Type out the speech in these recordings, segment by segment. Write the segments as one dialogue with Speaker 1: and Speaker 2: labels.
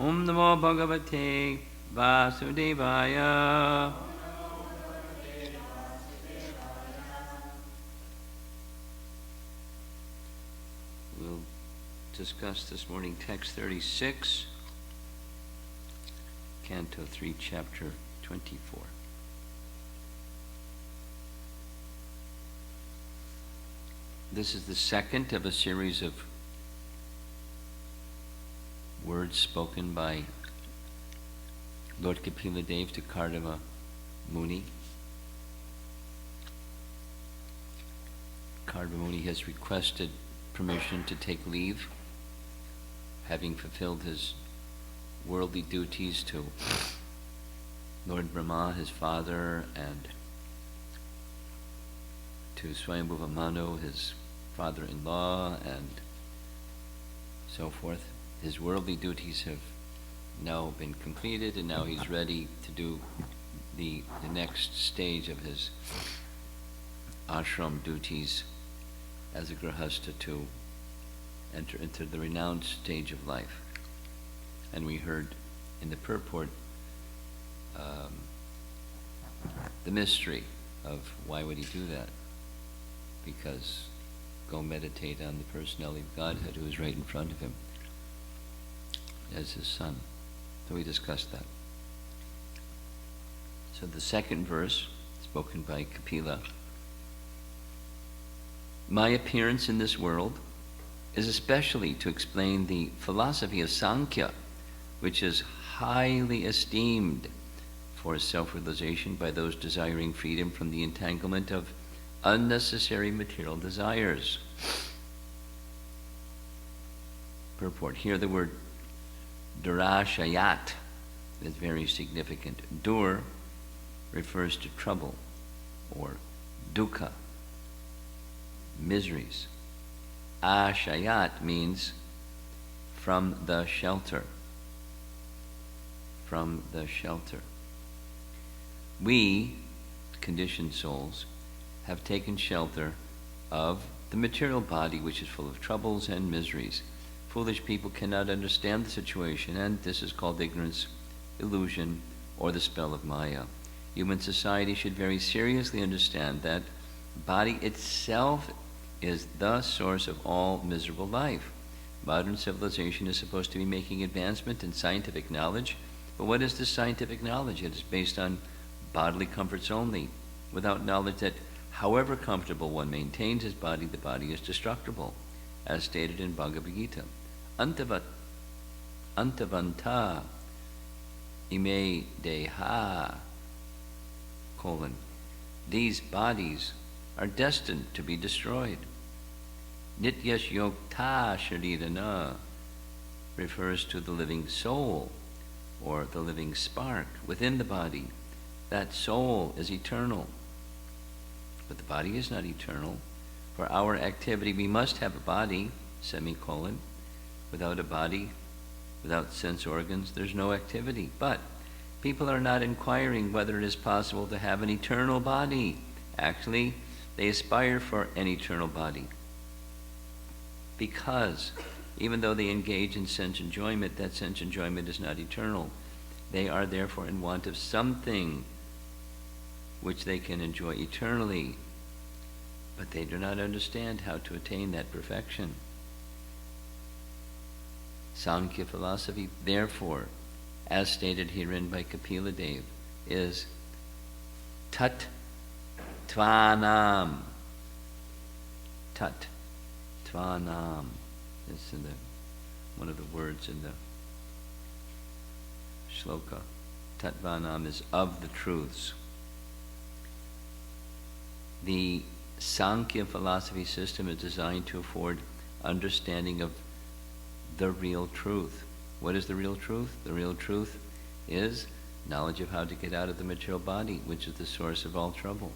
Speaker 1: Om Namo Bhagavate Vasudevaya. We'll discuss this morning text 36, Canto 3, Chapter 24. This is the second of a series of words spoken by Lord Kapila Dev to Kardama Muni. Kardama Muni has requested permission to take leave, having fulfilled his worldly duties to Lord Brahma, his father, and to Swayambhuva Manu, his father-in-law, and so forth. His worldly duties have now been completed, and now he's ready to do the next stage of his ashram duties as a grihastha, to enter into the renowned stage of life. And we heard in the purport the mystery of why would he do that. Because go meditate on the personality of Godhead who is right in front of him as his son. So we discussed that. So the second verse, spoken by Kapila. My appearance in this world is especially to explain the philosophy of Sankya, which is highly esteemed for self-realization by those desiring freedom from the entanglement of unnecessary material desires. Purport. Here the word durashayat is very significant. Dur refers to trouble or dukkha, miseries. Ashayat means from the shelter. From the shelter. We, conditioned souls, have taken shelter of the material body, which is full of troubles and miseries. Foolish people cannot understand the situation, and this is called ignorance, illusion, or the spell of Maya. Human society should very seriously understand that the body itself is the source of all miserable life. Modern civilization is supposed to be making advancement in scientific knowledge, but what is this scientific knowledge? It is based on bodily comforts only, without knowledge that however comfortable one maintains his body, the body is destructible, as stated in Bhagavad Gita. Antavanta ime deha, these bodies are destined to be destroyed. Nityash yokta sharirana refers to the living soul, or the living spark within the body. That soul is eternal. But the body is not eternal. For our activity, we must have a body, semicolon. Without a body, without sense organs, there's no activity. But people are not inquiring whether it is possible to have an eternal body. Actually, they aspire for an eternal body. Because even though they engage in sense enjoyment, that sense enjoyment is not eternal. They are therefore in want of something which they can enjoy eternally, but they do not understand how to attain that perfection. Sankya philosophy, therefore, as stated herein by Kapila Dev, is tat tvanam. Tat tvanam. It's in one of the words in the shloka. Tatvanam is of the truths. The Sankya philosophy system is designed to afford understanding of the real truth. What is the real truth? The real truth is knowledge of how to get out of the material body, which is the source of all trouble.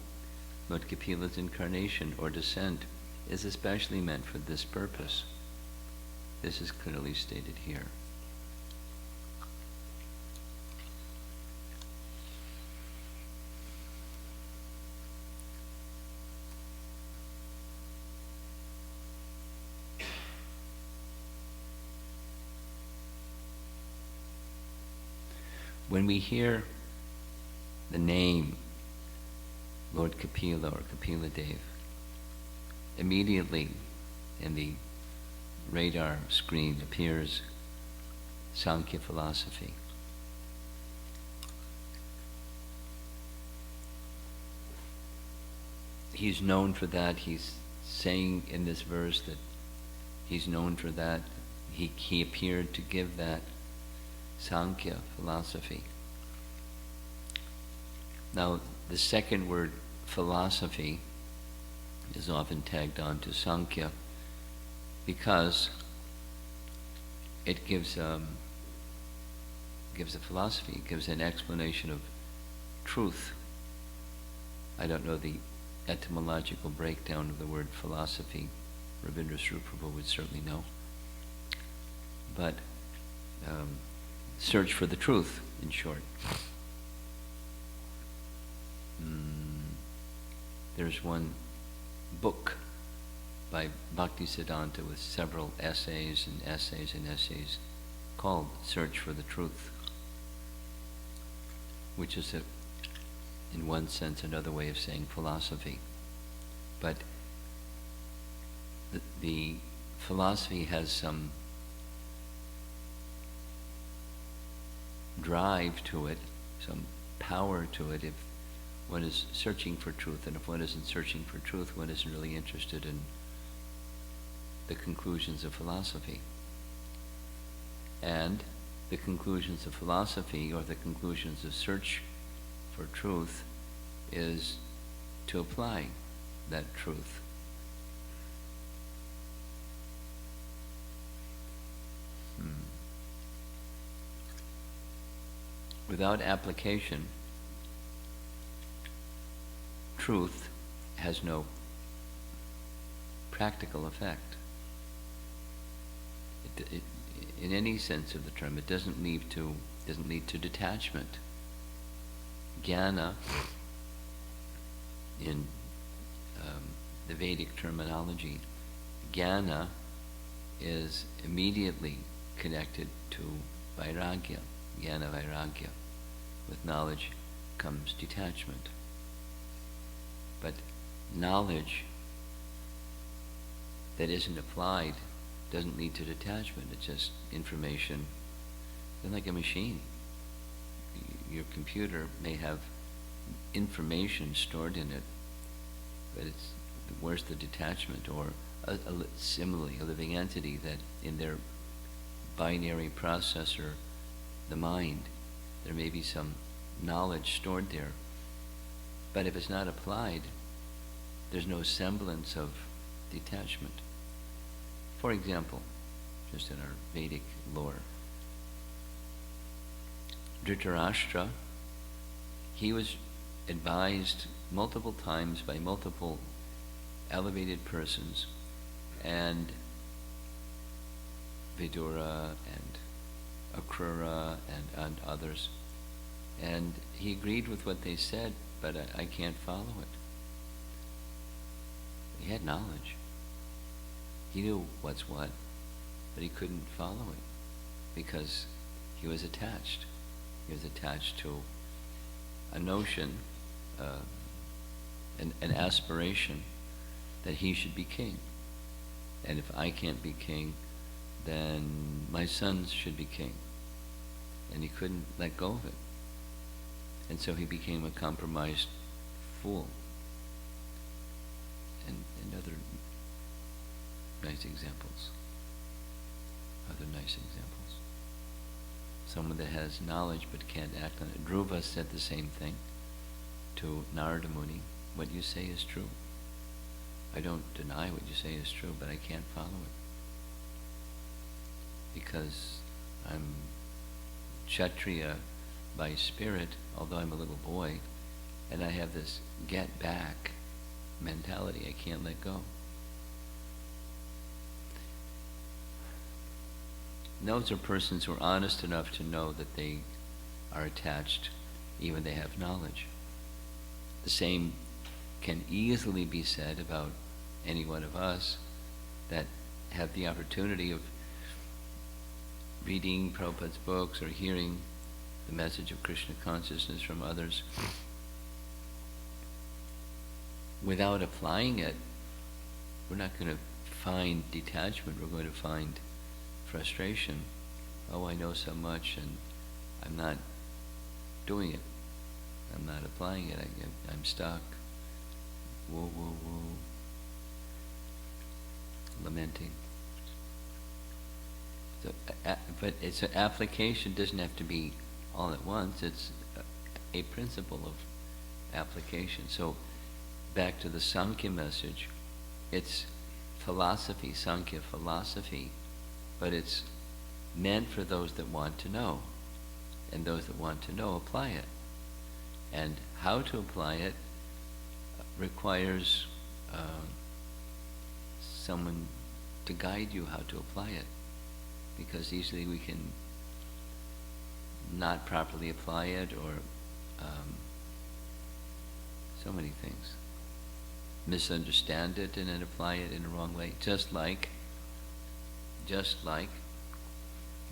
Speaker 1: Lord Kapila's incarnation or descent is especially meant for this purpose. This is clearly stated here. when we hear the name Lord Kapila or Kapila Dev, immediately in the radar screen appears Sankya philosophy. He's known for that. He's saying in this verse that he's known for that. He appeared to give that Sankya philosophy. Now, the second word, philosophy, is often tagged on to Sankya because it gives a philosophy, it gives an explanation of truth. I don't know the etymological breakdown of the word philosophy. Rabindra Sruprabhu would certainly know. But search for the truth, in short. There's one book by Bhaktisiddhanta with several essays and essays and essays called Search for the Truth, which is, in one sense, another way of saying philosophy. But the philosophy has some drive to it, some power to it if one is searching for truth, and if one isn't searching for truth, one isn't really interested in the conclusions of philosophy. And the conclusions of philosophy, or the conclusions of search for truth, is to apply that truth. Without application, truth has no practical effect. In any sense of the term, it doesn't lead to detachment. Jnana, in the Vedic terminology, jnana is immediately connected to vairagya, jnana vairagya. With knowledge comes detachment. But knowledge that isn't applied doesn't lead to detachment. It's just information. It's like a machine. Your computer may have information stored in it, but where's the detachment? Or similarly, a living entity that in their binary processor, the mind, there may be some knowledge stored there, but if it's not applied, there's no semblance of detachment. For example, just in our Vedic lore, Dhritarashtra, he was advised multiple times by multiple elevated persons, and Vidura and Akrura and others, and he agreed with what they said, but I can't follow it. He had knowledge. He knew what's what, but he couldn't follow it because he was attached. He was attached to a notion, an aspiration that he should be king. And if I can't be king, then my sons should be king. And he couldn't let go of it. And so he became a compromised fool. And other nice examples. Other nice examples. Someone that has knowledge but can't act on it. Dhruva said the same thing to Narada Muni. What you say is true. I don't deny what you say is true, but I can't follow it. Because I'm Kshatriya by spirit, although I'm a little boy, and I have this get back mentality. I can't let go. Those are persons who are honest enough to know that they are attached, even they have knowledge. The same can easily be said about any one of us that have the opportunity of reading Prabhupada's books or hearing the message of Krishna consciousness from others, without applying it, we're not going to find detachment, we're going to find frustration. Oh, I know so much and I'm not doing it. I'm not applying it. I'm stuck. Whoa, whoa, whoa. Lamenting. So, but it's an application. Doesn't have to be all at once. It's a principle of application. So back to the Sankya message. It's philosophy, Sankya philosophy, but it's meant for those that want to know. And those that want to know, apply it. And how to apply it requires someone to guide you how to apply it. Because easily we can not properly apply it, or so many things. Misunderstand it and then apply it in the wrong way. Just like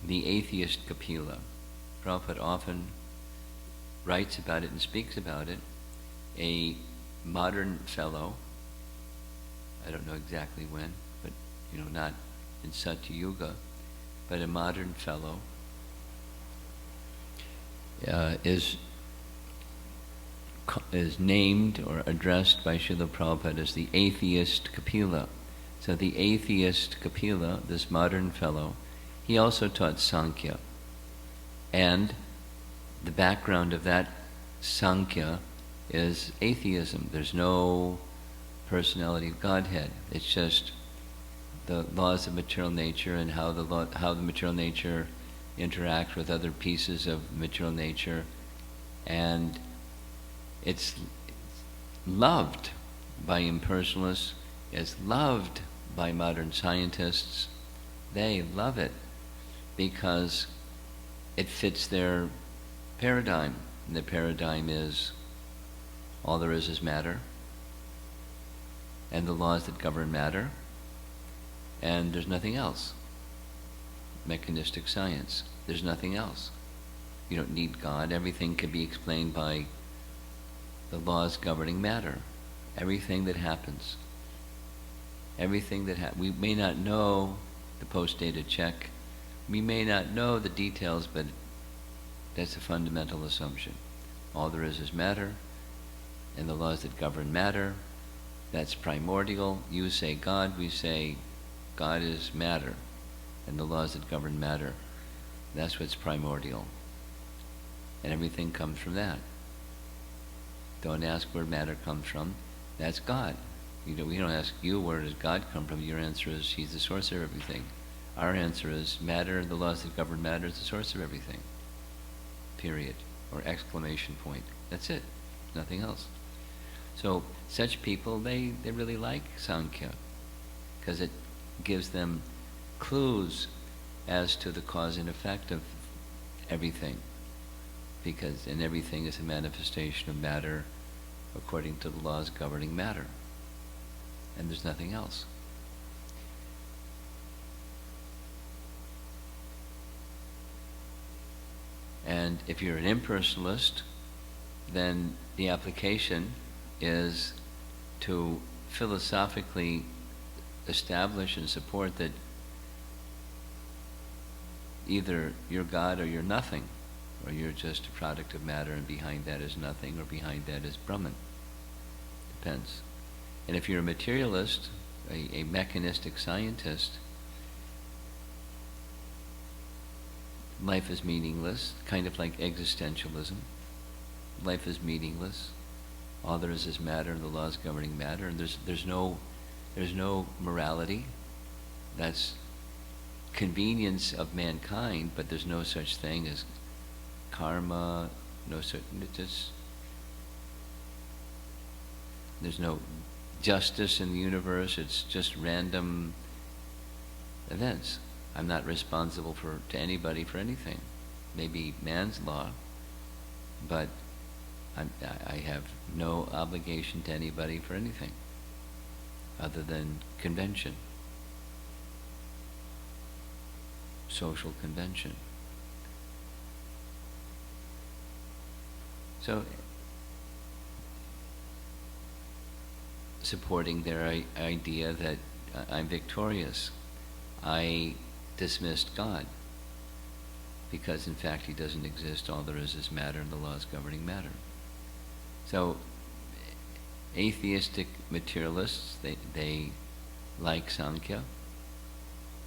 Speaker 1: the atheist Kapila. Prabhupada often writes about it and speaks about it. A modern fellow, I don't know exactly when, but not in Satya Yuga, but a modern fellow is named or addressed by Srila Prabhupada as the atheist Kapila. So the atheist Kapila, this modern fellow, he also taught Sankya. And the background of that Sankya is atheism. There's no personality of Godhead. It's just the laws of material nature and how the material nature interacts with other pieces of material nature. And it's loved by impersonalists. It's loved by modern scientists. They love it because it fits their paradigm. And the paradigm is all there is matter, and the laws that govern matter, and there's nothing else. Mechanistic science. There's nothing else. You don't need God. Everything can be explained by the laws governing matter. Everything that happens. We may not know the post-data check. We may not know the details, but that's a fundamental assumption. All there is matter, and the laws that govern matter. That's primordial. You say God, we say God is matter, and the laws that govern matter. That's what's primordial. And everything comes from that. Don't ask where matter comes from. That's God. We don't ask you, where does God come from? Your answer is, He's the source of everything. Our answer is, matter, the laws that govern matter is the source of everything. Period. Or exclamation point. That's it. Nothing else. So such people, they really like Sankya because it gives them clues as to the cause and effect of everything. And everything is a manifestation of matter according to the laws governing matter. And there's nothing else. And if you're an impersonalist, then the application is to philosophically establish and support that either you're God or you're nothing, or you're just a product of matter and behind that is nothing, or behind that is Brahman. Depends. And if you're a materialist, a mechanistic scientist, life is meaningless, kind of like existentialism. Life is meaningless. All there is matter and the laws governing matter, and there's no morality. That's convenience of mankind, but there's no such thing as karma, there's no justice in the universe. It's just random events. I'm not responsible to anybody for anything. Maybe man's law, but I have no obligation to anybody for anything other than convention, social convention. So, supporting their idea that I'm victorious. I dismissed God because, in fact, he doesn't exist. All there is matter and the laws governing matter. So, atheistic materialists, they like Sankya,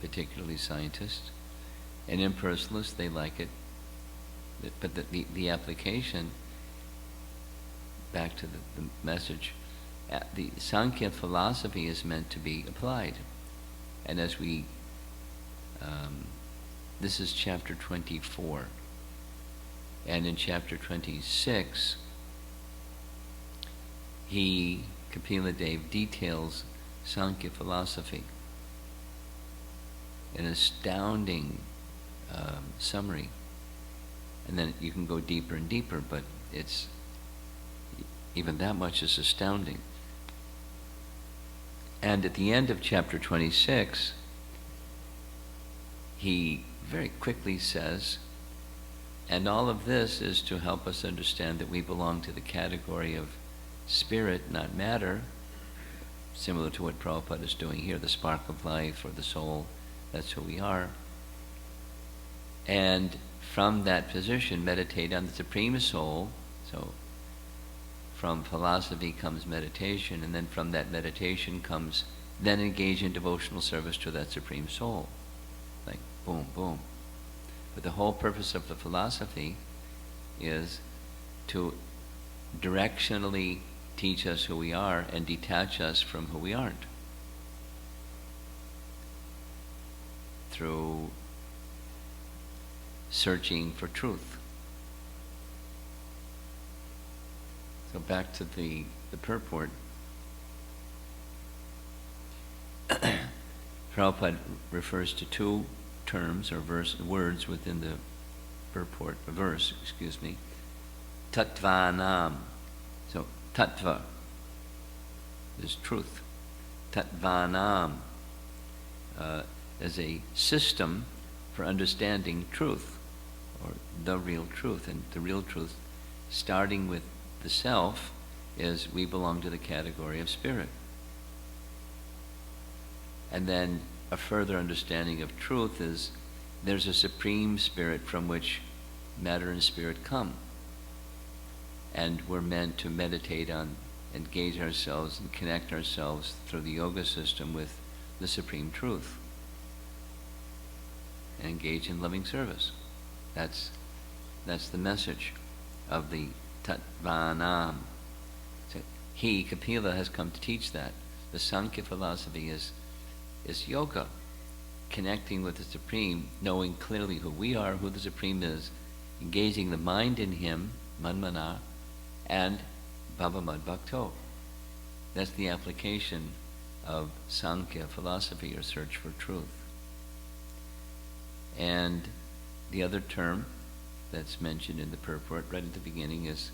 Speaker 1: particularly scientists, and impersonalists, they like it. But the application, back to the message, the Sankya philosophy is meant to be applied. And as we, this is chapter 24, and in chapter 26, Kapila Dev details Sankya philosophy, an astounding summary. And then you can go deeper and deeper, but it's even that much is astounding. And at the end of chapter 26, he very quickly says, and all of this is to help us understand that we belong to the category of spirit, not matter, similar to what Prabhupada is doing here, the spark of life or the soul, that's who we are. And from that position, meditate on the Supreme Soul. So from philosophy comes meditation, and then from that meditation comes, then engage in devotional service to that Supreme Soul. Like boom, boom. But the whole purpose of the philosophy is to directionally teach us who we are and detach us from who we aren't. Through searching for truth. So back to the purport. Prabhupada refers to two terms or words within the purport, Tattvanam. So tattva is truth. Tattvanam is a system for understanding truth, or the real truth. And the real truth, starting with the self, is we belong to the category of spirit. And then a further understanding of truth is there's a supreme spirit from which matter and spirit come. And we're meant to meditate on, engage ourselves and connect ourselves through the yoga system with the supreme truth. And engage in loving service. That's the message of the Tattvanam. So Kapila has come to teach that. The Sankya philosophy is yoga, connecting with the Supreme, knowing clearly who we are, who the Supreme is, engaging the mind in Him, Manmana, and Bhavamad Bhakto. That's the application of Sankya philosophy, or search for truth. And the other term that's mentioned in the purport right at the beginning is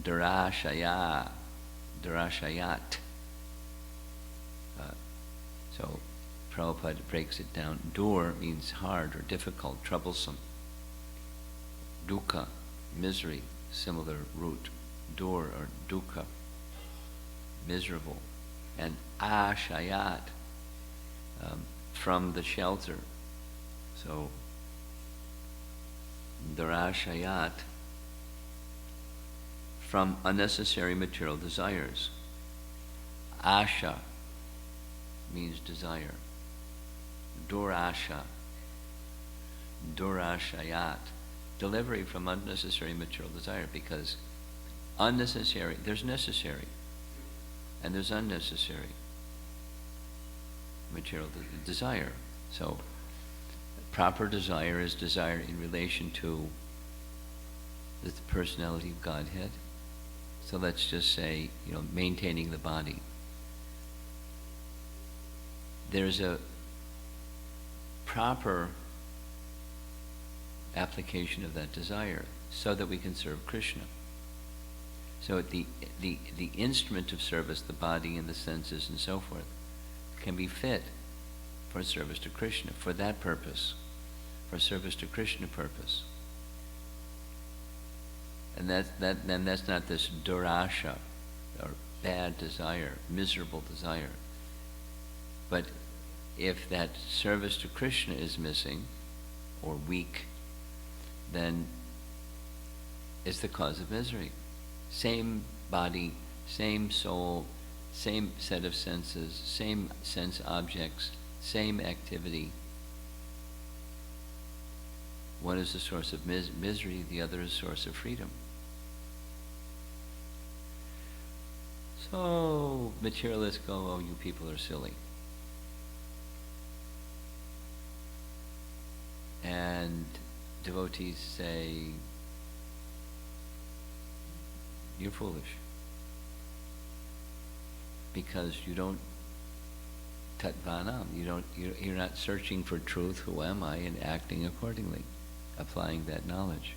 Speaker 1: Durashayat. So Prabhupada breaks it down. Dur means hard or difficult, troublesome. Dukkha, misery, similar root. Dur or dukkha, miserable. And ashayat, from the shelter. So Durashayat, from unnecessary material desires. Asha means desire. Durashayat, delivery from unnecessary material desire, because unnecessary, there's necessary, and there's unnecessary material desire. So proper desire is desire in relation to the personality of Godhead. So let's just say, maintaining the body. There's a proper application of that desire so that we can serve Krishna. So the instrument of service, the body and the senses and so forth, can be fit for service to Krishna, for that purpose, for service to Krishna purpose. And that's not this durasha, or bad desire, miserable desire. But if that service to Krishna is missing or weak, then it's the cause of misery. Same body, same soul, same set of senses, same sense objects, same activity. One is the source of misery, the other is a source of freedom. So materialists go, oh, you people are silly. And devotees say, you're foolish. Because you don't tatvanam, you're not searching for truth, who am I, and acting accordingly, applying that knowledge.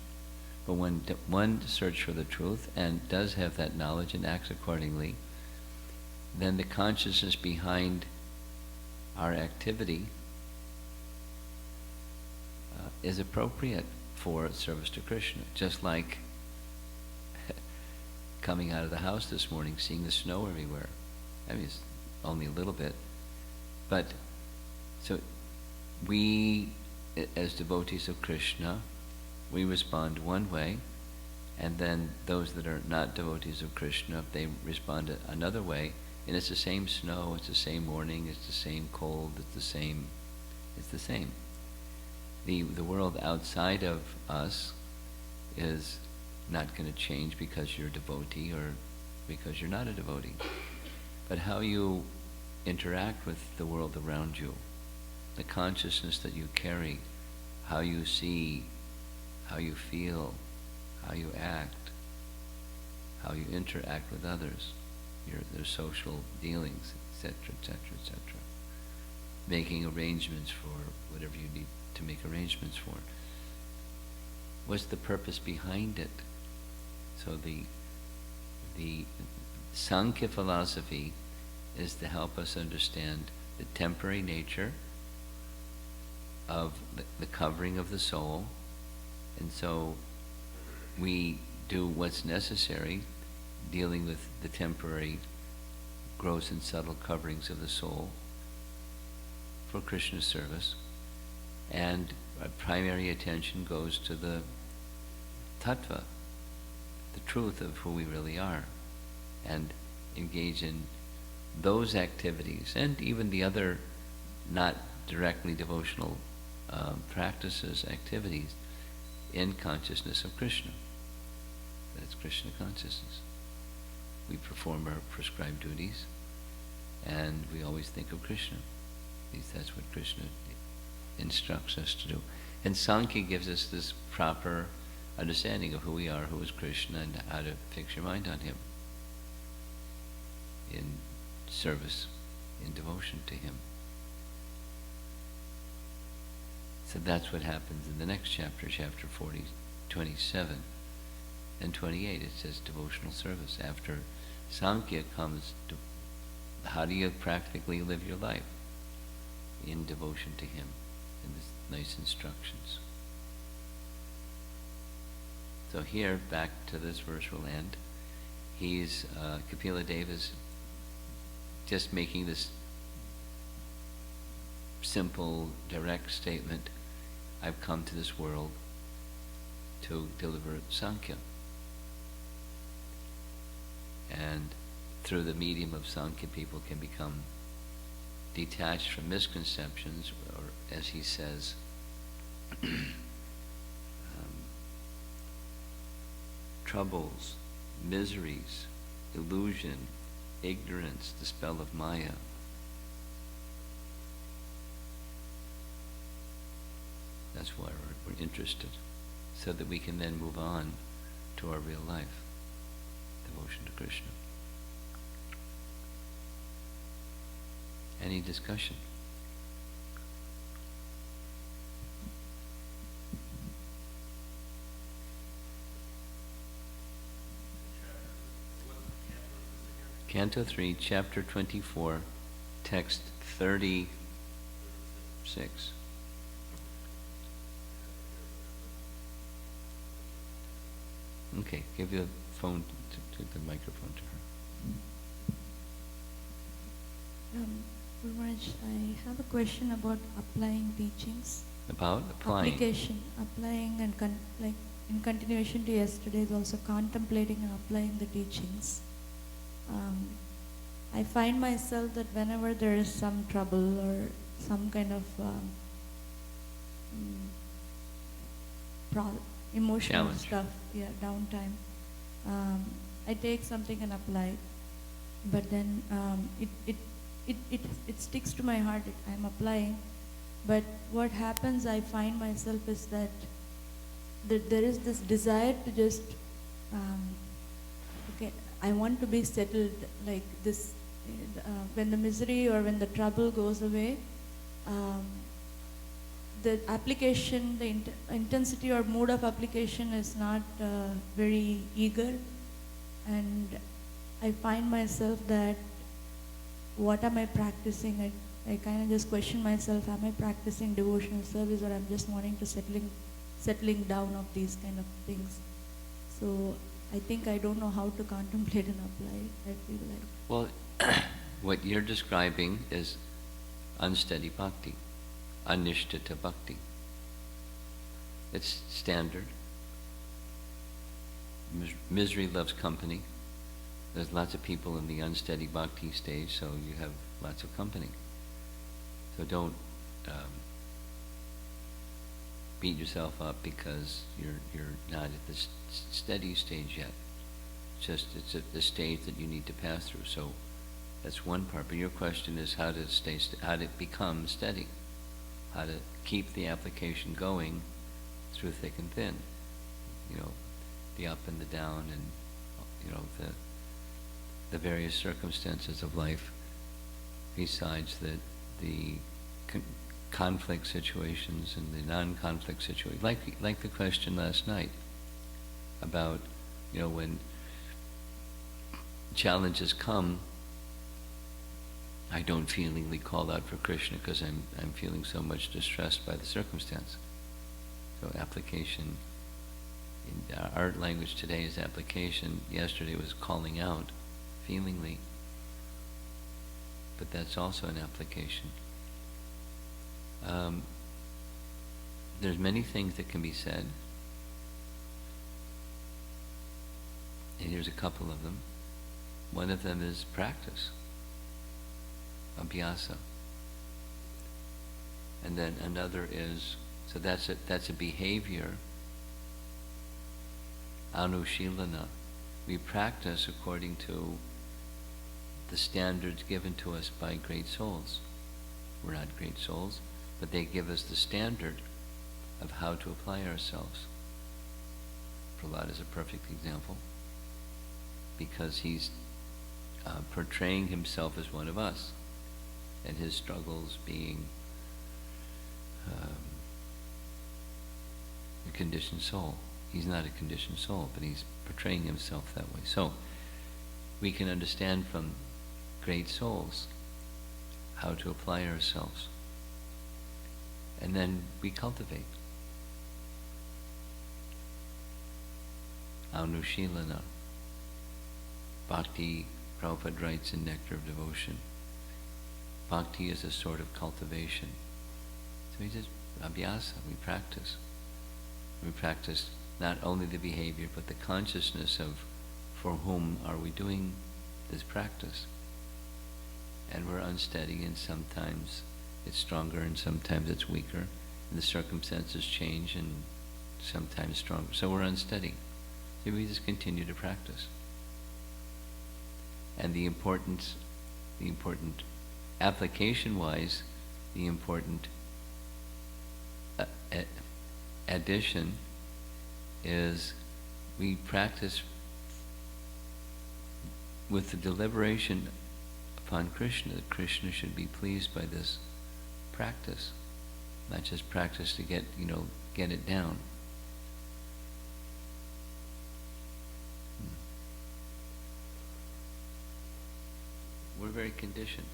Speaker 1: But when one searches for the truth and does have that knowledge and acts accordingly, then the consciousness behind our activity is appropriate for service to Krishna. Just like coming out of the house this morning, seeing the snow everywhere. I mean, it's only a little bit. But, so we, as devotees of Krishna, we respond one way, and then those that are not devotees of Krishna, they respond another way, and it's the same snow, it's the same morning, it's the same cold, it's the same. The world outside of us is not going to change because you're a devotee or because you're not a devotee. But how you interact with the world around you, the consciousness that you carry, how you see, how you feel, how you act, how you interact with others, their social dealings, etc., etc., etc. Making arrangements for whatever you need to make arrangements for. What's the purpose behind it? So the Sankya philosophy is to help us understand the temporary nature of the covering of the soul, and so we do what's necessary, dealing with the temporary gross and subtle coverings of the soul for Krishna's service, and our primary attention goes to the tattva, the truth of who we really are, and engage in those activities, and even the other not directly devotional practices, activities, in consciousness of Krishna. That's Krishna consciousness. We perform our prescribed duties, and we always think of Krishna. At least that's what Krishna instructs us to do. And Sankya gives us this proper understanding of who we are, who is Krishna, and how to fix your mind on him in service, in devotion to him. So that's what happens in the next chapter, chapter 40, 27 and 28. It says devotional service. After Sankya comes to how do you practically live your life in devotion to him, in this nice instructions. So here, back to this verse we'll end. He's, Kapila Deva is just making this simple, direct statement. I've come to this world to deliver Sankya. And through the medium of Sankya, people can become detached from misconceptions, or as he says, troubles, miseries, illusion, ignorance, the spell of Maya. That's why we're interested, so that we can then move on to our real life, devotion to Krishna. Any discussion? Canto 3, Chapter 24, Text 36. Okay. Okay, give the phone to the microphone to her.
Speaker 2: Guru Maharaj, I have a question about applying teachings.
Speaker 1: About applying?
Speaker 2: Application, applying and like in continuation to yesterday's, also contemplating and applying the teachings. I find myself that whenever there is some trouble or some kind of emotional
Speaker 1: challenge
Speaker 2: stuff, downtime, I take something and apply, but then it sticks to my heart. I'm applying, but what happens, I find myself is that there is this desire to just okay, I want to be settled like this. When the misery or when the trouble goes away, the application, the intensity or mood of application is not very eager, and I find myself that what am I practicing? I kind of just question myself, am I practicing devotional service, or I'm just wanting to settling down of these kind of things. So I think I don't know how to contemplate and apply. I feel like.
Speaker 1: Well, what you're describing is unsteady bhakti, anishtita bhakti. It's standard. Misery loves company. There's lots of people in the unsteady bhakti stage, so you have lots of company. So don't beat yourself up because you're not at the steady stage yet. It's at the stage that you need to pass through. So that's one part. But your question is how to become steady, how to keep the application going through thick and thin. The up and the down, and the various circumstances of life. Besides the conflict situations and the non-conflict situations, like the question last night about when challenges come, I don't feelingly call out for Krishna because I'm feeling so much distressed by the circumstance. So application, in our language today is application. Yesterday was calling out feelingly, but that's also an application. There's many things that can be said, and here's a couple of them. One of them is practice, abhyasa, and then another is, so that's a behavior, anushilana. We practice according to the standards given to us by great souls. We're not great souls, but they give us the standard of how to apply ourselves. Prahlad is a perfect example because he's portraying himself as one of us, and his struggles being a conditioned soul. He's not a conditioned soul, but he's portraying himself that way. So we can understand from great souls how to apply ourselves. And then we cultivate. Anushilana. Bhakti, Prabhupada writes in Nectar of Devotion, bhakti is a sort of cultivation. So we just, abhyasa, we practice. We practice not only the behavior, but the consciousness of for whom are we doing this practice. And we're unsteady, and sometimes it's stronger and sometimes it's weaker, and the circumstances change and sometimes stronger. So we're unsteady. So we just continue to practice. And the important application-wise, the important addition is we practice with the deliberation upon Krishna, that Krishna should be pleased by this practice, not just practice to get it down. We're very conditioned.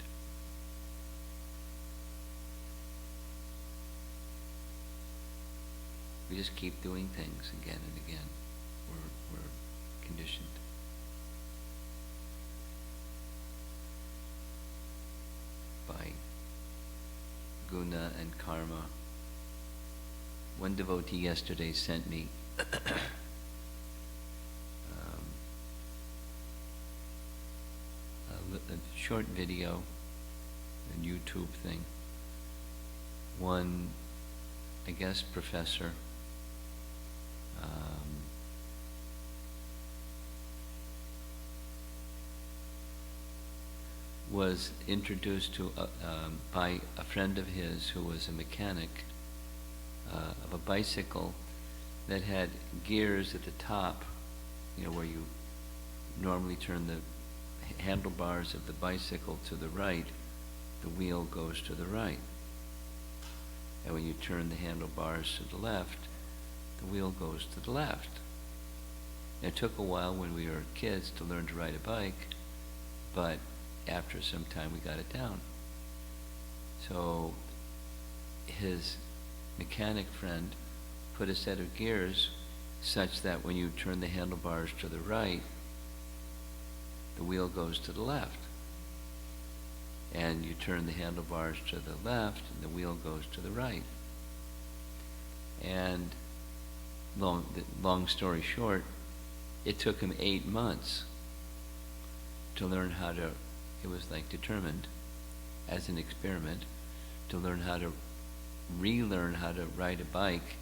Speaker 1: We just keep doing things again and again. We're conditioned. By guna and karma. One devotee yesterday sent me a short video, a YouTube thing. One, I guess, professor was introduced to by a friend of his who was a mechanic of a bicycle that had gears at the top, where you normally turn the handlebars of the bicycle to the right, the wheel goes to the right. And when you turn the handlebars to the left, the wheel goes to the left. It took a while when we were kids to learn to ride a bike, but after some time we got it down. So his mechanic friend put a set of gears such that when you turn the handlebars to the right, the wheel goes to the left. And you turn the handlebars to the left, and the wheel goes to the right. And long story short, it took him 8 months to learn how to, it was like determined as an experiment, to learn how to relearn how to ride a bike,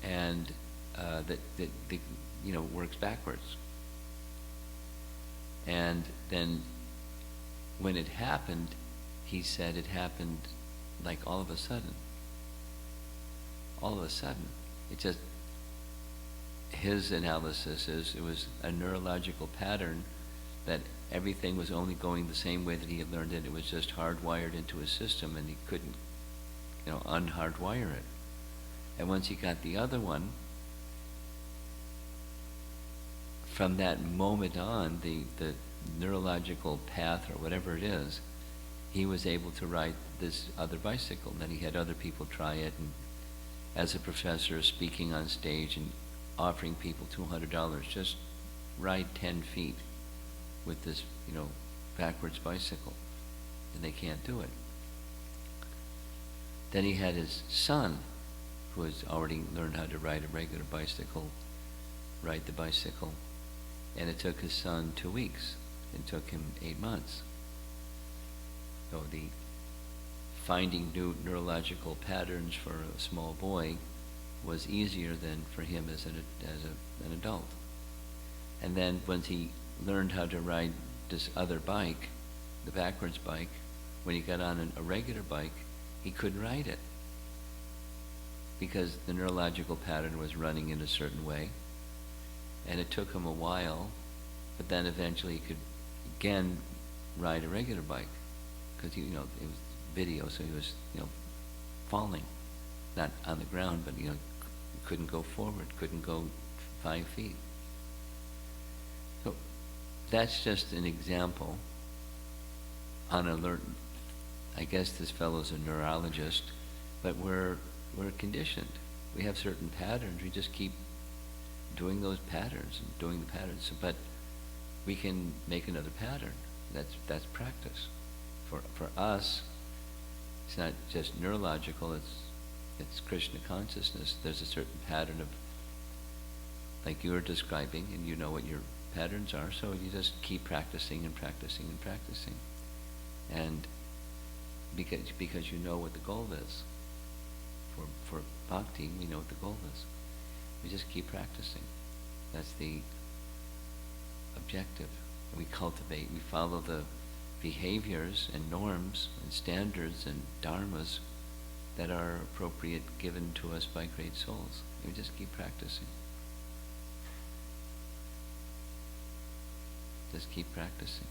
Speaker 1: and that works backwards. And then when it happened, he said it happened like all of a sudden. All of a sudden. It just, his analysis is it was a neurological pattern that everything was only going the same way that he had learned it. It was just hardwired into his system, and he couldn't, unhardwire it. And once he got the other one, from that moment on, the neurological path, or whatever it is, he was able to ride this other bicycle. And then he had other people try it, and as a professor speaking on stage and offering people $200, just ride 10 feet with this, backwards bicycle, and they can't do it. Then he had his son, who has already learned how to ride a regular bicycle, ride the bicycle, and it took his son 2 weeks. It took him 8 months. So the finding new neurological patterns for a small boy was easier than for him as an adult. And then once he learned how to ride this other bike, the backwards bike, when he got on a regular bike, he couldn't ride it because the neurological pattern was running in a certain way. And it took him a while, but then eventually he could again ride a regular bike, because it was video, so he was falling, not on the ground, but couldn't go forward, couldn't go 5 feet. So that's just an example on alert. I guess this fellow's a neurologist, but we're conditioned. We have certain patterns. We just keep doing those patterns and doing the patterns. But we can make another pattern. That's practice. For us, it's not just neurological. It's Krishna consciousness. There's a certain pattern of, like you were describing, and you know what your patterns are. So you just keep practicing and practicing and practicing, and because you know what the goal is. For bhakti, we know what the goal is. We just keep practicing. That's the objective. We cultivate, we follow the behaviors and norms and standards and dharmas that are appropriate, given to us by great souls. We just keep practicing. Just keep practicing.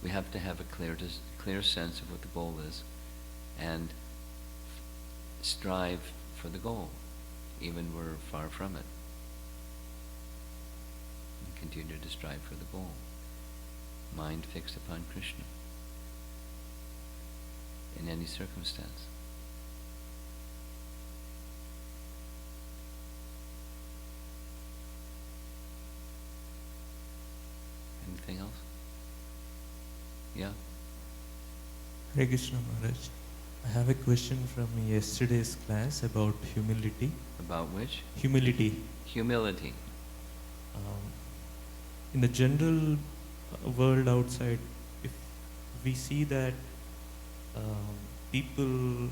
Speaker 1: We have to have a clear sense of what the goal is, and strive for the goal, even we're far from it. And continue to strive for the goal. Mind fixed upon Krishna in any circumstance. Yeah.
Speaker 3: Hare Krishna Maharaj. I have a question from yesterday's class about humility.
Speaker 1: About which?
Speaker 3: Humility.
Speaker 1: Humility.
Speaker 3: Um, in the general world outside, if we see that people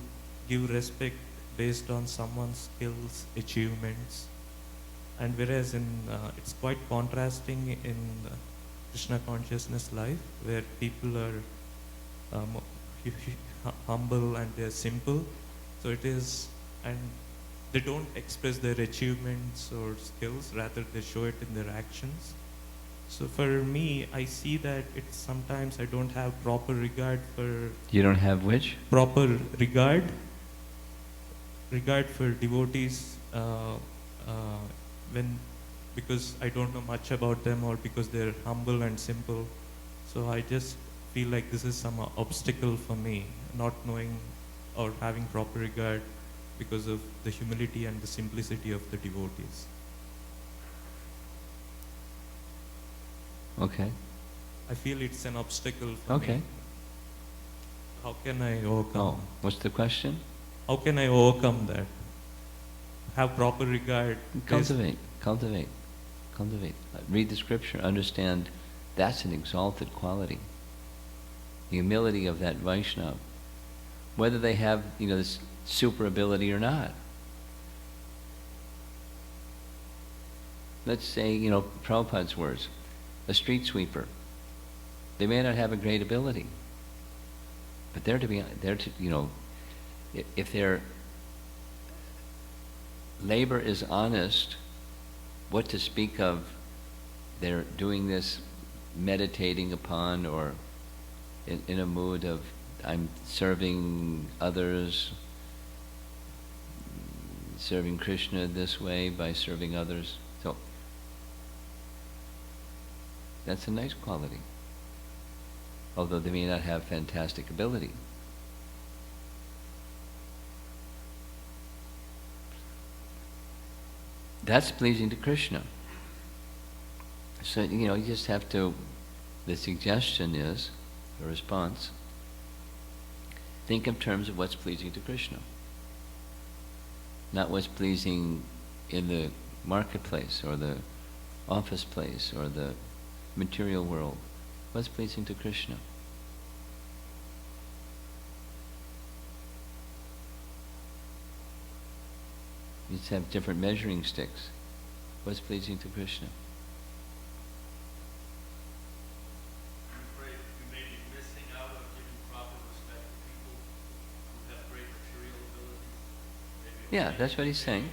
Speaker 3: give respect based on someone's skills, achievements, and whereas it's quite contrasting in Krishna consciousness life, where people are humble and they're simple. So it is, and they don't express their achievements or skills, rather they show it in their actions. So for me, I see that it's sometimes I don't have proper regard for...
Speaker 1: You don't have which?
Speaker 3: Proper regard for devotees because I don't know much about them, or because they're humble and simple. So I just feel like this is some obstacle for me, not knowing or having proper regard because of the humility and the simplicity of the devotees.
Speaker 1: Okay.
Speaker 3: I feel it's an obstacle for
Speaker 1: Okay.
Speaker 3: me. How can I overcome?
Speaker 1: Oh, what's the question?
Speaker 3: How can I overcome that? Have proper regard.
Speaker 1: Cultivate. Read the scripture, understand that's an exalted quality. The humility of that Vaishnava. Whether they have, this super ability or not. Let's say, Prabhupada's words, a street sweeper. They may not have a great ability, but if their labor is honest, what to speak of they're doing this meditating upon, or in a mood of I'm serving others, serving Krishna this way by serving others. So that's a nice quality, although they may not have fantastic ability. That's pleasing to Krishna. So, you just have to, the suggestion is, the response, think in terms of what's pleasing to Krishna. Not what's pleasing in the marketplace, or the office place, or the material world. What's pleasing to Krishna? You just have different measuring sticks. What's pleasing to Krishna?
Speaker 4: I'm afraid we may be missing out on giving proper respect to people who have great material abilities.
Speaker 1: Yeah, that's what he's saying.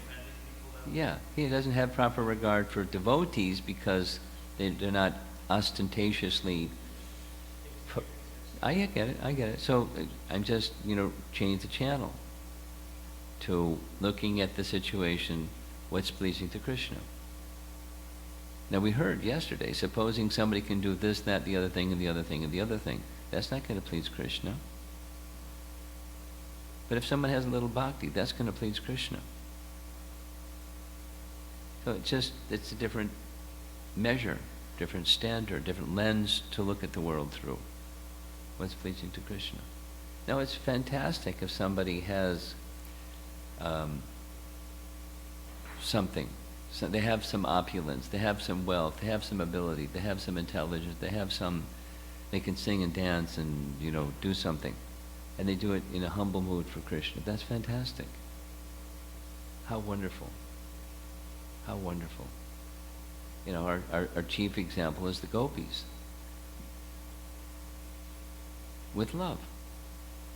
Speaker 1: Yeah, he doesn't have proper regard for devotees because they're not ostentatiously... I get it. So I'm just, change the channel to looking at the situation, what's pleasing to Krishna. Now we heard yesterday, supposing somebody can do this, that, the other thing, and the other thing, and the other thing, that's not going to please Krishna. But if someone has a little bhakti, that's going to please Krishna. So it's a different measure, different standard, different lens to look at the world through. What's pleasing to Krishna. Now it's fantastic if somebody has something. So they have some opulence, they have some wealth, they have some ability, they have some intelligence, they can sing and dance and, do something. And they do it in a humble mood for Krishna. That's fantastic. How wonderful. How wonderful. Our chief example is the gopis. With love.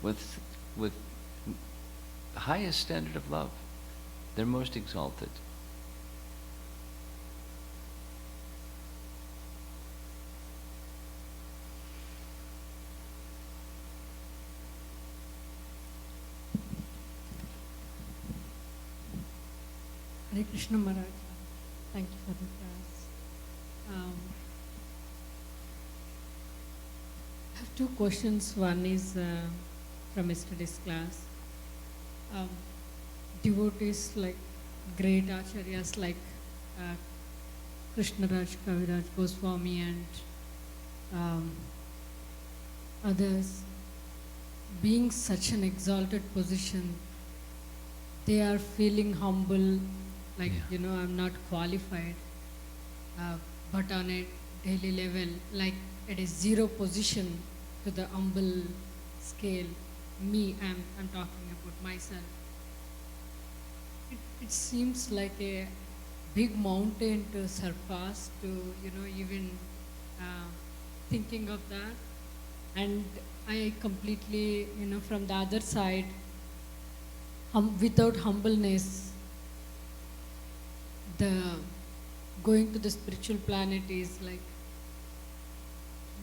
Speaker 1: With the highest standard of love. They're most exalted.
Speaker 5: Hare Krishna Maharaj, thank you for the class. I have two questions. One is from yesterday's class. Devotees like great acharyas like Krishnaraj, Kaviraj Goswami and others being such an exalted position, they are feeling humble, like,
Speaker 1: Yeah.
Speaker 5: I'm not qualified, but on a daily level, like it is zero position to the humble scale. I'm talking about myself. It seems like a big mountain to surpass, to, even uh, thinking of that. And I completely, from the other side, without humbleness, the going to the spiritual planet is like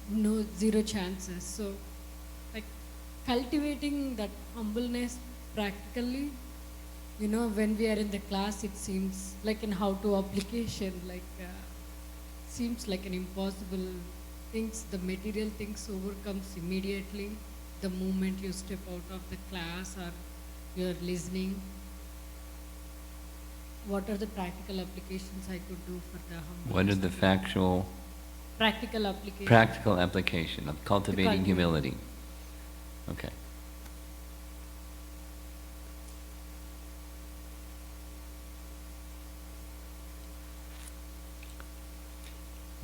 Speaker 5: no, zero chances. So, like, cultivating that humbleness practically, when we are in the class, it seems like in how to application, like seems like an impossible things. The material things overcomes immediately the moment you step out of the class or you're listening. What are the practical applications I could do for the humbleness?
Speaker 1: What are the factual,
Speaker 5: practical applications?
Speaker 1: practical application of cultivating
Speaker 5: cultivate.
Speaker 1: humility? Okay.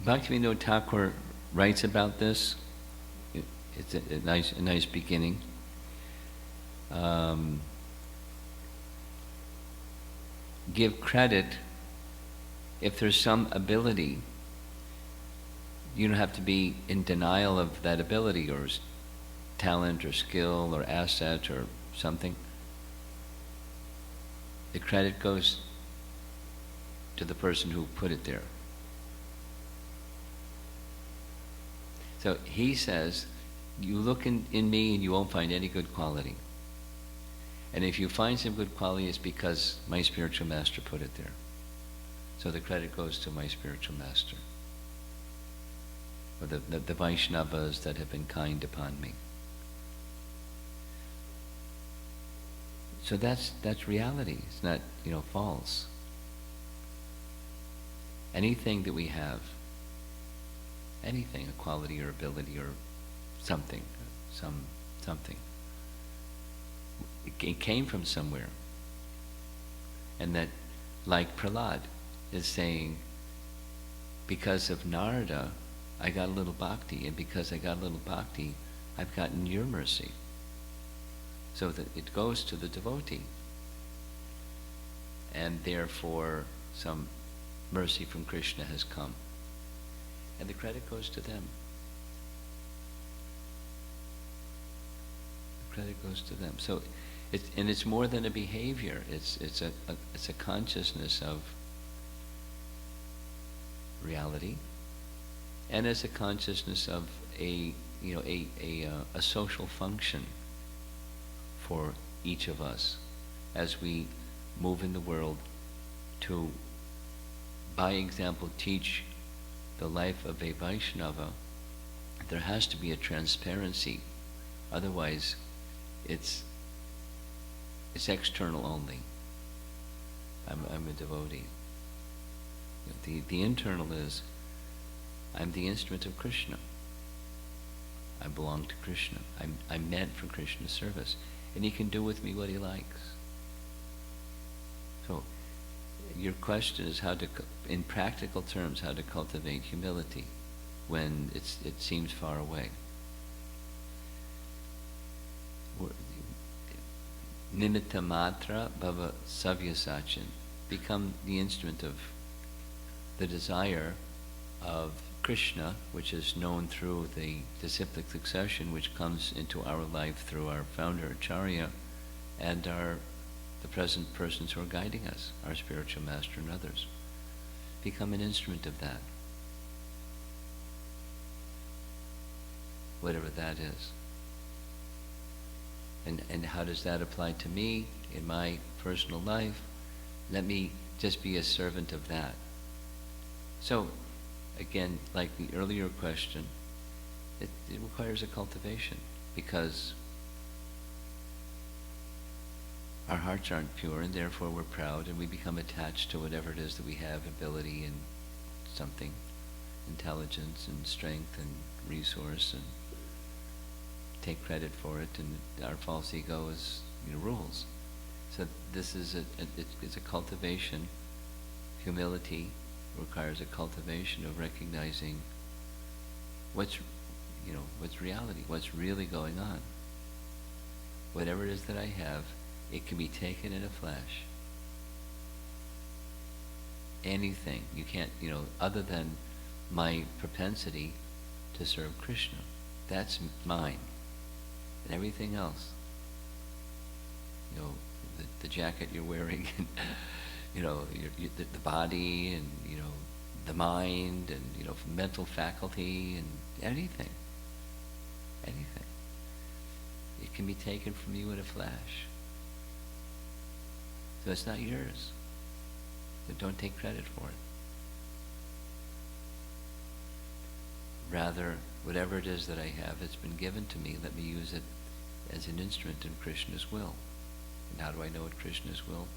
Speaker 1: Bhaktivinoda Thakur writes about this. It's a nice beginning. Give credit if there's some ability. You don't have to be in denial of that ability or talent or skill or asset or something. The credit goes to the person who put it there. So he says, you look in me and you won't find any good quality. And if you find some good quality, it's because my spiritual master put it there. So the credit goes to my spiritual master, or the Vaishnavas that have been kind upon me. So that's reality. It's not, false. Anything that we have, anything, a quality or ability or something, something, it came from somewhere. And that, like Prahlad is saying, because of Narada, I got a little bhakti, and because I got a little bhakti, I've gotten your mercy. So that it goes to the devotee. And therefore, some mercy from Krishna has come. And the credit goes to them. The credit goes to them. So, it's more than a behavior. It's a consciousness of reality, and it's a consciousness of a social function for each of us as we move in the world to, by example, teach the life of a Vaishnava. There has to be a transparency, otherwise it's external only. I'm a devotee. The internal is, I'm the instrument of Krishna. I belong to Krishna. I'm meant for Krishna's service, and he can do with me what he likes. So your question is how to, in practical terms, how to cultivate humility when it seems far away. Nimitta matra bhava savyasachin. Become the instrument of the desire of Krishna, which is known through the disciplic succession which comes into our life through our founder Acharya and the present persons who are guiding us, our spiritual master and others. Become an instrument of that, whatever that is. And how does that apply to me in my personal life? Let me just be a servant of that. So, again, like the earlier question, it requires a cultivation, because our hearts aren't pure, and therefore we're proud, and we become attached to whatever it is that we have, ability and something, intelligence and strength and resource, take credit for it, and our false ego is, rules. So this is it's a cultivation. Humility requires a cultivation of recognizing what's reality, what's really going on. Whatever it is that I have, it can be taken in a flash. Anything. You can't, other than my propensity to serve Krishna. That's mine. And everything else, the jacket you're wearing, and, the body, and, the mind, and, mental faculty, and anything. Anything. It can be taken from you in a flash. So it's not yours. So don't take credit for it. Rather, whatever it is that I have, it's been given to me. Let me use it as an instrument in Krishna's will. And how do I know what Krishna's will?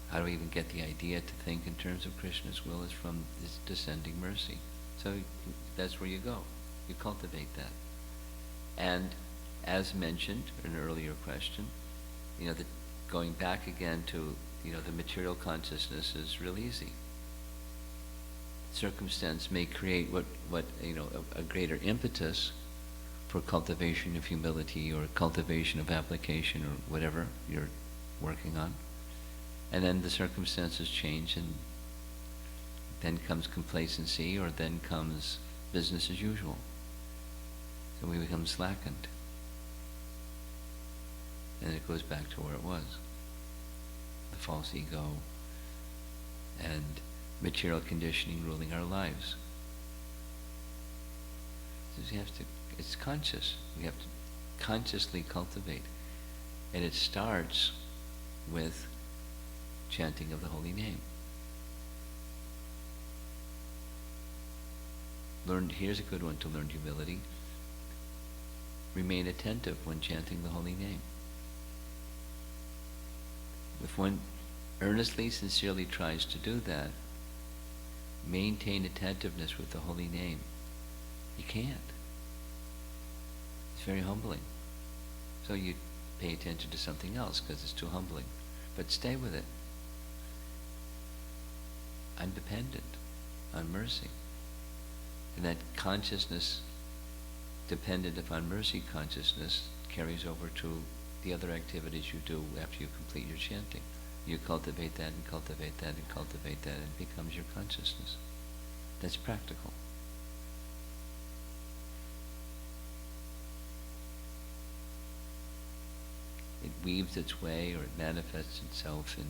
Speaker 1: How do I even get the idea to think in terms of Krishna's will? Is from this descending mercy. So that's where you go. You cultivate that. And as mentioned in an earlier question, going back again to, the material consciousness is real easy. Circumstance may create a greater impetus for cultivation of humility or cultivation of application or whatever you're working on. And then the circumstances change, and then comes complacency, or then comes business as usual. So we become slackened. And it goes back to where it was. The false ego and material conditioning ruling our lives. So it's conscious. We have to consciously cultivate. And it starts with chanting of the holy name. Here's a good one to learn humility. Remain attentive when chanting the holy name. If one earnestly, sincerely tries to do that, maintain attentiveness with the holy name, you can't. It's very humbling. So you pay attention to something else because it's too humbling. But stay with it. I'm dependent on mercy. And that consciousness, dependent upon mercy consciousness, carries over to the other activities you do after you complete your chanting. You cultivate that and cultivate that and cultivate that, and it becomes your consciousness. That's practical. It weaves its way, or it manifests itself in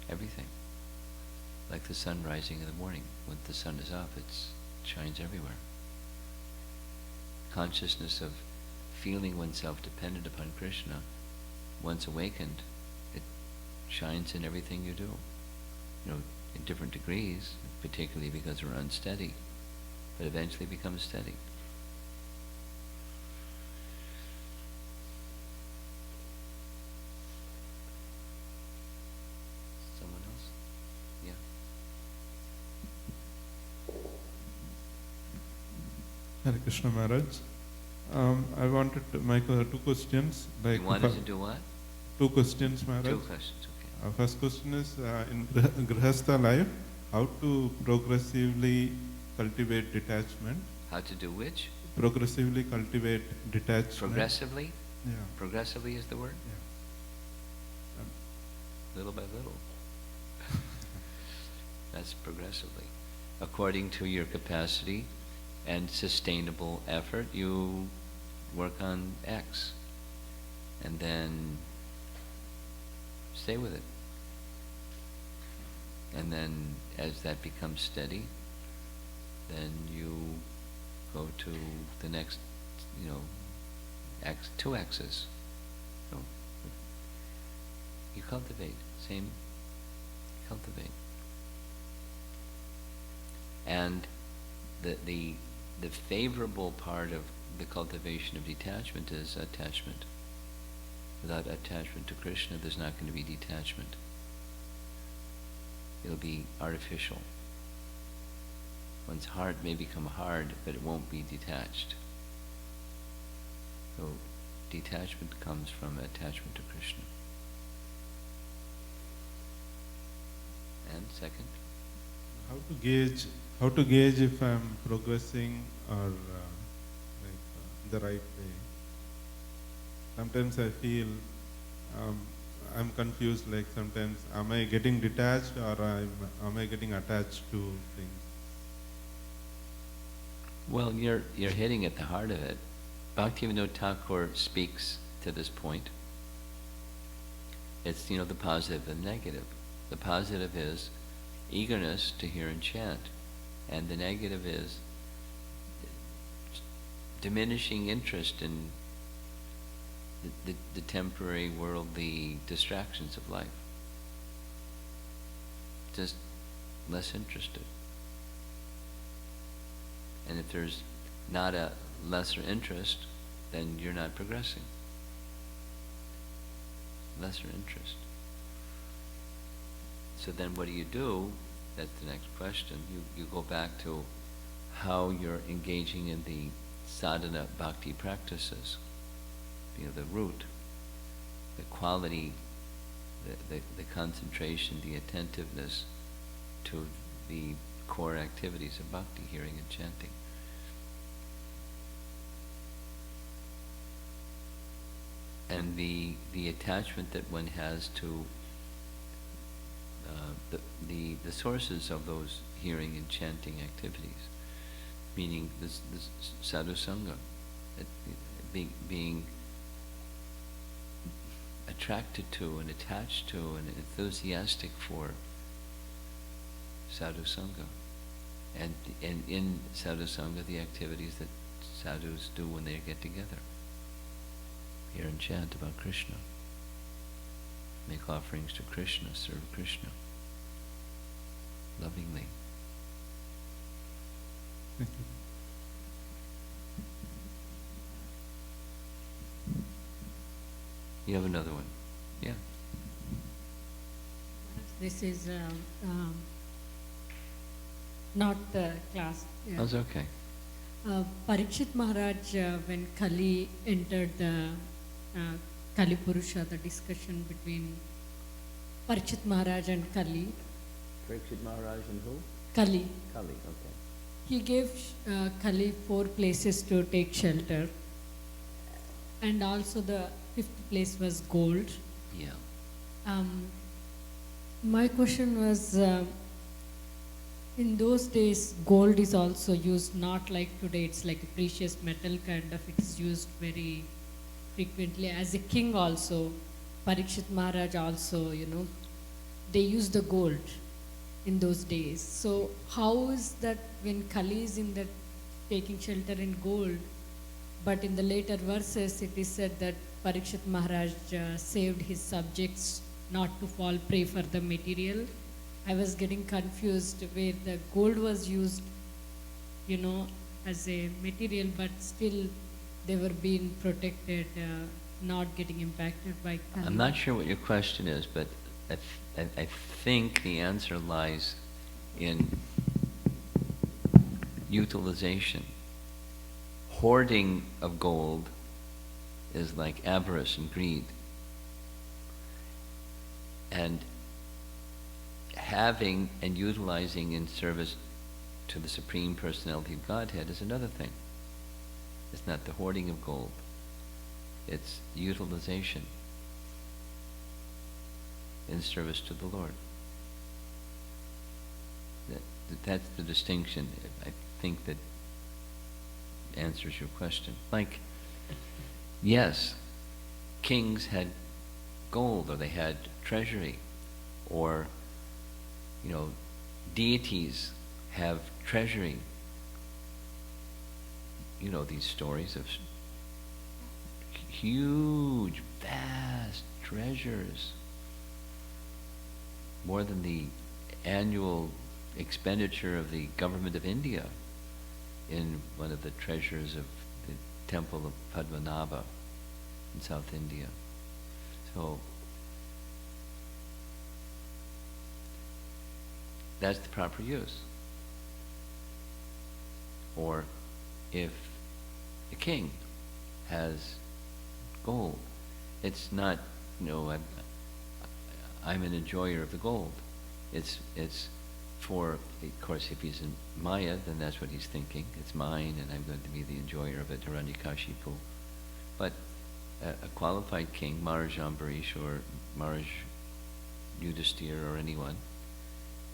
Speaker 1: everything. Like the sun rising in the morning. When the sun is up, it shines everywhere. Consciousness of feeling oneself dependent upon Krishna, once awakened, it shines in everything you do. In different degrees, particularly because we're unsteady, but eventually becomes steady. Someone else? Yeah.
Speaker 6: Hare Krishna Maharaj. I wanted to make two questions.
Speaker 1: You wanted to do what?
Speaker 6: Two questions, Maharaj.
Speaker 1: Two questions, okay.
Speaker 6: First question is, in Grihastha life, how to progressively cultivate detachment?
Speaker 1: How to do which?
Speaker 6: Progressively cultivate detachment.
Speaker 1: Progressively?
Speaker 6: Yeah.
Speaker 1: Progressively is the word?
Speaker 6: Yeah.
Speaker 1: Little by little. That's progressively. According to your capacity and sustainable effort, you work on X. And then stay with it. And then as that becomes steady, then you go to the next, X, 2 X's. So you cultivate, cultivate. And the favorable part of the cultivation of detachment is attachment. Without attachment to Krishna, there's not going to be detachment. It'll be artificial. One's heart may become hard, but it won't be detached. So detachment comes from attachment to Krishna. And second?
Speaker 6: How to gauge if I'm progressing or the right way. Sometimes I feel I'm confused, like sometimes am I getting detached or am I getting attached to things?
Speaker 1: Well, you're hitting at the heart of it. Bhaktivinoda Thakur speaks to this point. It's, the positive and negative. The positive is eagerness to hear and chant, and the negative is diminishing interest in the temporary worldly distractions of life. Just less interested. And if there's not a lesser interest, then you're not progressing. Lesser interest. So then what do? That's the next question. You go back to how you're engaging in the sadhana bhakti practices. The root, the quality, the concentration, the attentiveness to the core activities of bhakti, hearing and chanting. And the attachment that one has to the sources of those hearing and chanting activities, meaning this sadhu sangha, being attracted to and attached to and enthusiastic for sadhu sangha, and in sadhu sangha the activities that sadhus do when they get together, hear and chant about Krishna, make offerings to Krishna, serve Krishna lovingly.
Speaker 6: Thank you.
Speaker 1: You have another one? Yeah.
Speaker 5: This is not the class. Yeah.
Speaker 1: That's okay.
Speaker 5: Parikshit Maharaj, when Kali entered the Kali Purusha, the discussion between Parikshit Maharaj and Kali.
Speaker 1: Parikshit Maharaj and who?
Speaker 5: Kali.
Speaker 1: Kali, okay.
Speaker 5: He gave Kali 4 places to take shelter, and also the 5th place was gold.
Speaker 1: Yeah.
Speaker 5: My question was, in those days, gold is also used, not like today, it's like a precious metal kind of, it's used very frequently. As a king also, Parikshit Maharaj also, they used the gold in those days. So how is that when Kali is in that taking shelter in gold, but in the later verses it is said that Parikshit Maharaj saved his subjects not to fall prey for the material. I was getting confused where the gold was used, as a material, but still they were being protected, not getting impacted by Kali.
Speaker 1: I'm not sure what your question is, but I think the answer lies in utilization. Hoarding of gold is like avarice and greed. And having and utilizing in service to the Supreme Personality of Godhead is another thing. It's not the hoarding of gold. It's utilization in service to the Lord. That's the distinction, I think, that answers your question. Like, yes, kings had gold, or they had treasury, or deities have treasury. These stories of huge, vast treasures, more than the annual expenditure of the government of India in one of the treasures of the temple of Padmanabha in South India. So that's the proper use. Or if the king has gold. It's not, I'm an enjoyer of the gold. It's for, of course, if he's in Maya, then that's what he's thinking. It's mine, and I'm going to be the enjoyer of it, Hiranyakashipu. But a qualified king, Maharaj Ambarish or Maharaj Yudhisthira or anyone,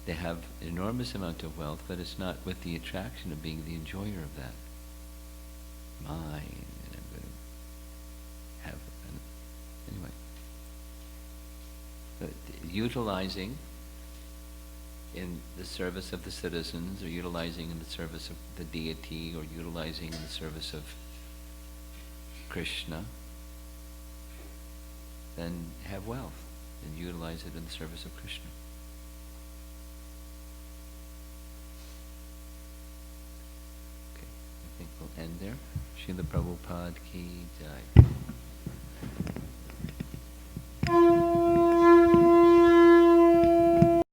Speaker 1: they have an enormous amount of wealth, but it's not with the attraction of being the enjoyer of that. Mine, and I'm going to have, anyway. But utilizing in the service of the citizens, or utilizing in the service of the deity, or utilizing in the service of Krishna, then have wealth and utilize it in the service of Krishna. Okay, I think we'll end there. Srila Prabhupada ki jai.